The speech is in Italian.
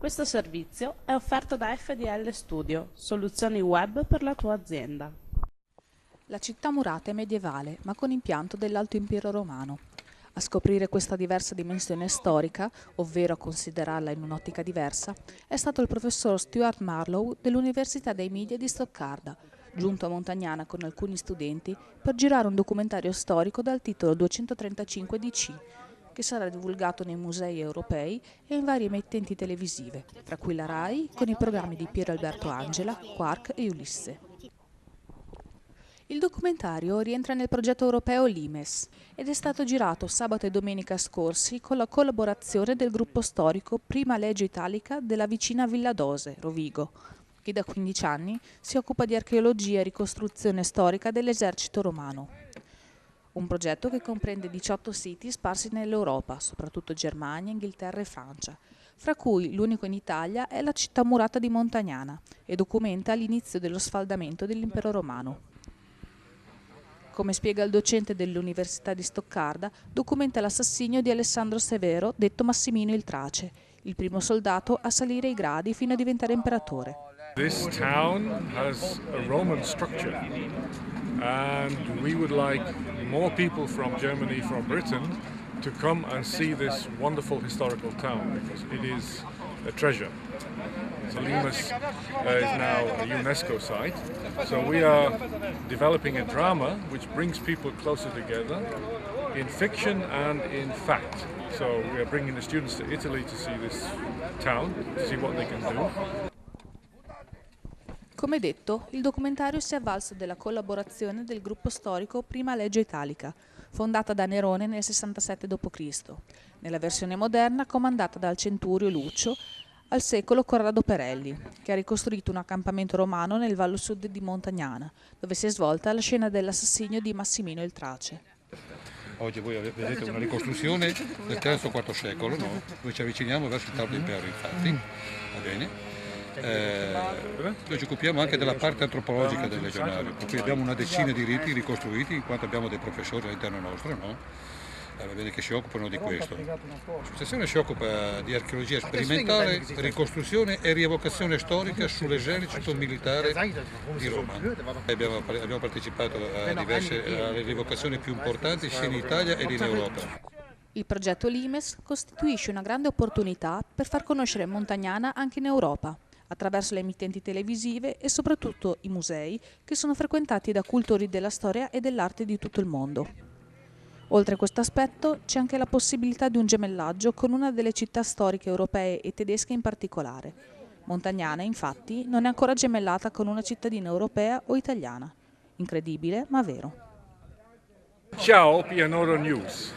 Questo servizio è offerto da FDL Studio, soluzioni web per la tua azienda. La città murata è medievale, ma con impianto dell'Alto Impero Romano. A scoprire questa diversa dimensione storica, ovvero a considerarla in un'ottica diversa, è stato il professor Stuart Marlow dell'Università dei Media di Stoccarda, giunto a Montagnana con alcuni studenti per girare un documentario storico dal titolo 235 DC, che sarà divulgato nei musei europei e in varie emittenti televisive, tra cui la RAI, con i programmi di Piero Alberto Angela, Quark e Ulisse. Il documentario rientra nel progetto europeo Limes ed è stato girato sabato e domenica scorsi con la collaborazione del gruppo storico Prima Legio Italica della vicina Villa Dose, Rovigo, che da 15 anni si occupa di archeologia e ricostruzione storica dell'esercito romano. Un progetto che comprende 18 siti sparsi nell'Europa, soprattutto Germania, Inghilterra e Francia, fra cui l'unico in Italia è la città murata di Montagnana e documenta l'inizio dello sfaldamento dell'impero romano. Come spiega il docente dell'Università di Stoccarda, documenta l'assassinio di Alessandro Severo, detto Massimino il Trace, il primo soldato a salire i gradi fino a diventare imperatore. This town has a Roman structure, and we would like more people from Germany, from Britain, to come and see this wonderful historical town, because it is a treasure. So Limes is now a UNESCO site, so we are developing a drama which brings people closer together in fiction and in fact. So we are bringing the students to Italy to see this town, to see what they can do. Come detto, il documentario si è avvalso della collaborazione del gruppo storico Prima Legio Italica, fondata da Nerone nel 67 d.C., nella versione moderna comandata dal centurio Lucio, al secolo Corrado Perelli, che ha ricostruito un accampamento romano nel Vallo Sud di Montagnana, dove si è svolta la scena dell'assassinio di Massimino il Trace. Oggi voi vedete una ricostruzione del III o IV secolo, no? Noi ci avviciniamo verso il tardo impero, infatti, va bene? Noi ci occupiamo anche della parte antropologica del legionario, per cui abbiamo una decina di riti ricostruiti, in quanto abbiamo dei professori all'interno nostro, no? Va bene, che si occupano di questo. L'associazione si occupa di archeologia sperimentale, ricostruzione e rievocazione storica sull'esercito militare di Roma. Abbiamo partecipato alle rievocazioni più importanti sia in Italia ed in Europa. Il progetto Limes costituisce una grande opportunità per far conoscere Montagnana anche in Europa, attraverso le emittenti televisive e soprattutto i musei, che sono frequentati da cultori della storia e dell'arte di tutto il mondo. Oltre a questo aspetto c'è anche la possibilità di un gemellaggio con una delle città storiche europee e tedesche in particolare. Montagnana, infatti, non è ancora gemellata con una cittadina europea o italiana. Incredibile, ma vero. Ciao, Pianoro News.